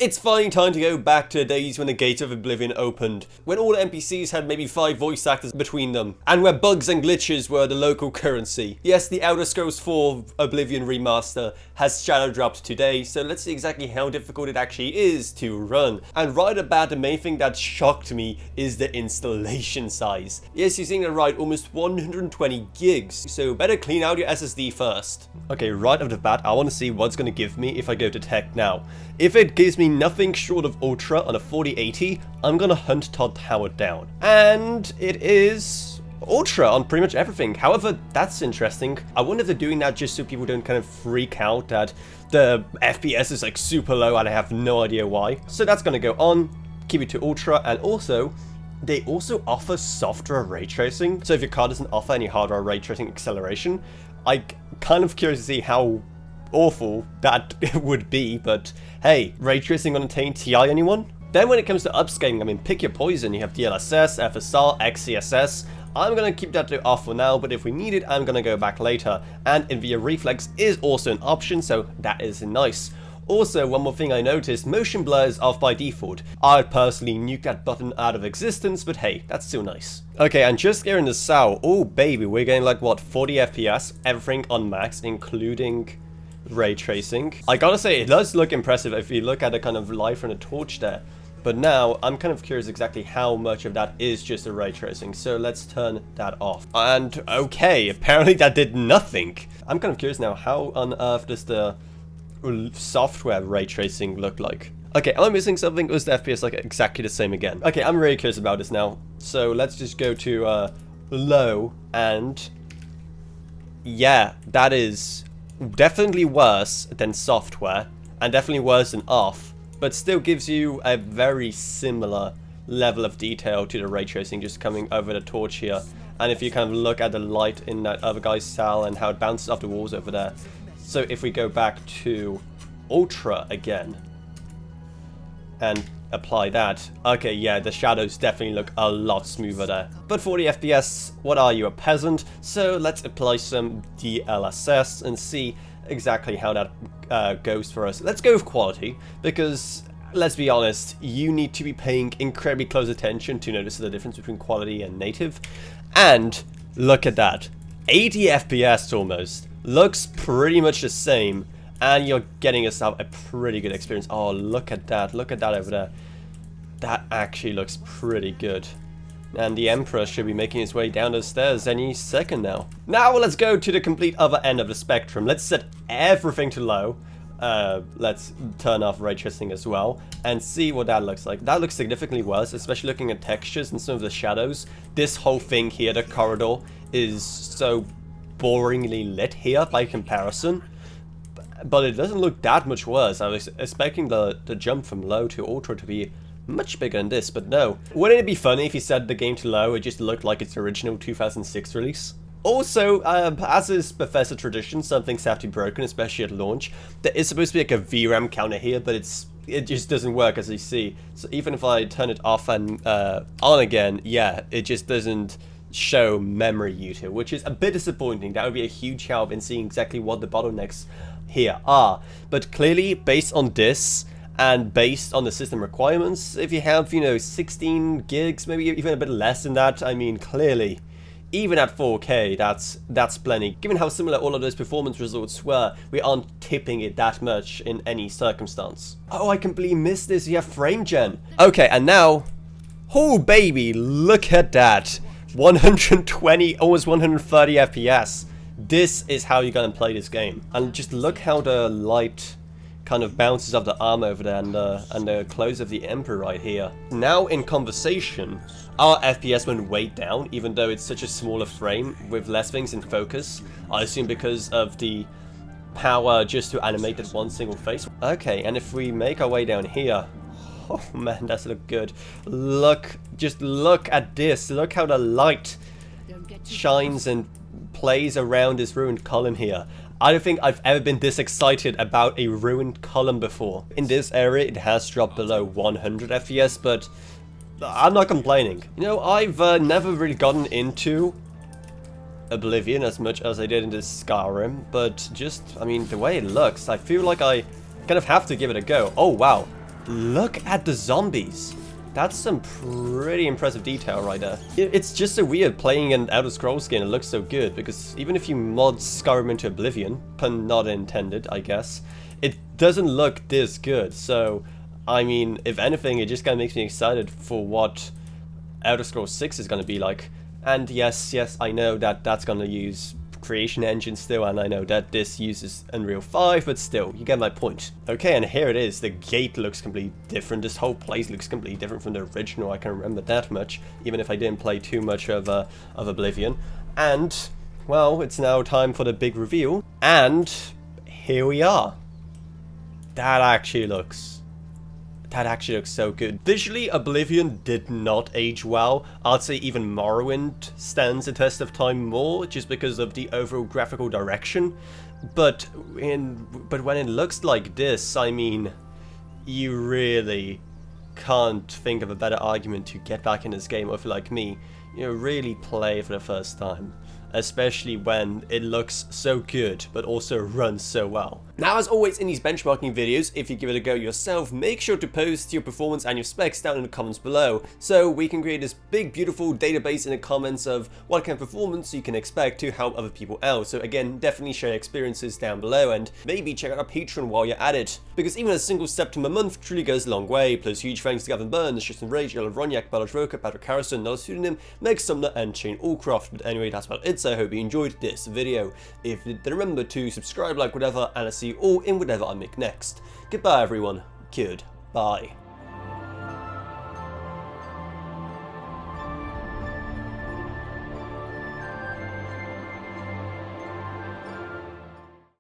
It's finally time to go back to the days when the gates of Oblivion opened, when all NPCs had maybe 5 voice actors between them, and where bugs and glitches were the local currency. Yes, the Elder Scrolls 4 Oblivion Remaster has shadow dropped today, so let's see exactly how difficult it actually is to run. And right about the main thing that shocked me is the installation size. Yes, you're seeing it right, almost 120 gigs, so better clean out your SSD first. Okay, right off the bat, I want to see what's going to give me if I go to tech now. If it gives me nothing short of Ultra on a 4080, I'm gonna hunt Todd Howard down. And it is Ultra on pretty much everything. However, that's interesting. I wonder if they're doing that just so people don't kind of freak out that the FPS is like super low and I have no idea why. So that's gonna go on, keep it to Ultra, and also they also offer software ray tracing. So if your card doesn't offer any hardware ray tracing acceleration, I'm kind of curious to see how awful that would be, but hey, ray tracing on a 10 Ti, anyone? Then when it comes to upscaling, I mean, pick your poison. You have DLSS, FSR, XCSS. I'm gonna keep that off for now, but if we need it, I'm gonna go back later. And NVIDIA Reflex is also an option, so that is nice. Also, one more thing I noticed, motion blur is off by default. I'd personally nuke that button out of existence, but hey, that's still nice. Okay, and just here in the SAO, oh baby, we're getting like what, 40 FPS, everything on max, including ray tracing. I gotta say, it does look impressive if you look at the kind of light from the torch there. But now, I'm kind of curious exactly how much of that is just a ray tracing, so let's turn that off. And okay, apparently that did nothing. I'm kind of curious now, how on earth does the software ray tracing look like? Okay, am I missing something? Was the FPS like exactly the same again? Okay, I'm really curious about this now. So let's just go to low, and yeah, that is definitely worse than software, and definitely worse than off, but still gives you a very similar level of detail to the ray tracing just coming over the torch here. And if you kind of look at the light in that other guy's cell and how it bounces off the walls over there. So if we go back to Ultra again and apply that, okay, yeah, the shadows definitely look a lot smoother there. But 40 FPS, what are you, a peasant? So let's apply some DLSS and see exactly how that goes for us. Let's go with quality, because let's be honest, you need to be paying incredibly close attention to notice the difference between quality and native. And look at that, 80 FPS almost, looks pretty much the same. And you're getting yourself a pretty good experience. Oh, look at that over there. That actually looks pretty good. And the Emperor should be making his way down the stairs any second now. Now let's go to the complete other end of the spectrum. Let's set everything to low. Let's turn off ray tracing as well and see what that looks like. That looks significantly worse, especially looking at textures and some of the shadows. This whole thing here, the corridor, is so boringly lit here by comparison. But it doesn't look that much worse. I was expecting the jump from low to ultra to be much bigger than this, but no. Wouldn't it be funny if you set the game to low, it just looked like its original 2006 release? Also, as is Bethesda tradition, some things have to be broken, especially at launch. There is supposed to be like a VRAM counter here, but it just doesn't work, as you see. So even if I turn it off and on again, yeah, it just doesn't show memory util, which is a bit disappointing. That would be a huge help in seeing exactly what the bottlenecks here are. But clearly, based on this and based on the system requirements, if you have, you know, 16 gigs, maybe even a bit less than that, I mean, clearly, even at 4K, that's plenty. Given how similar all of those performance results were, we aren't tipping it that much in any circumstance. Oh, I completely missed this. You have frame gen. Okay, and now, oh baby, look at that. 120, almost 130 FPS. This is how you're gonna play this game. And just look how the light kind of bounces off the arm over there and the clothes of the Emperor right here. Now in conversation, our FPS went way down, even though it's such a smaller frame with less things in focus. I assume because of the power just to animate that one single face. Okay, and if we make our way down here, oh man, that's look good. Look, just look at this. Look how the light shines and plays around this ruined column here. I don't think I've ever been this excited about a ruined column before. In this area, it has dropped below 100 FPS, but I'm not complaining. You know, I've never really gotten into Oblivion as much as I did in this Skyrim, but just, I mean, the way it looks, I feel like I kind of have to give it a go. Oh, wow. look at the zombies. That's some pretty impressive detail right there. It's just so weird playing an Elder Scrolls game that looks so good, because even if you mod Skyrim into Oblivion, pun not intended, I guess, it doesn't look this good. So, I mean, if anything, it just kind of makes me excited for what Elder Scrolls 6 is going to be like. And yes, I know that that's going to use Creation Engine still, and I know that this uses Unreal 5, but still, you get my point. Okay, and here it is. The gate looks completely different. This whole place looks completely different from the original. I can remember that much, even if I didn't play too much of Oblivion. And, well, it's now time for the big reveal. And here we are. That actually looks so good. Visually, Oblivion did not age well. I'd say even Morrowind stands the test of time more, just because of the overall graphical direction. But when it looks like this, I mean, you really can't think of a better argument to get back in this game, or if you're like me, you know, really play for the first time. Especially when it looks so good, but also runs so well. Now, as always in these benchmarking videos, if you give it a go yourself, make sure to post your performance and your specs down in the comments below, so we can create this big, beautiful database in the comments of what kind of performance you can expect to help other people out. So again, definitely share experiences down below, and maybe check out our Patreon while you're at it, because even a single September month truly goes a long way. Plus, huge thanks to Gavin Burns, Tristan Rage, Yellow Ronyak, Balaj Roker, Patrick Harrison, Noah Pseudonym, Meg Sumner, and Shane Allcroft. But anyway, that's about it. So I hope you enjoyed this video. If you did, then remember to subscribe, like, whatever, and I'll see you all in whatever I make next. Goodbye, everyone. Goodbye.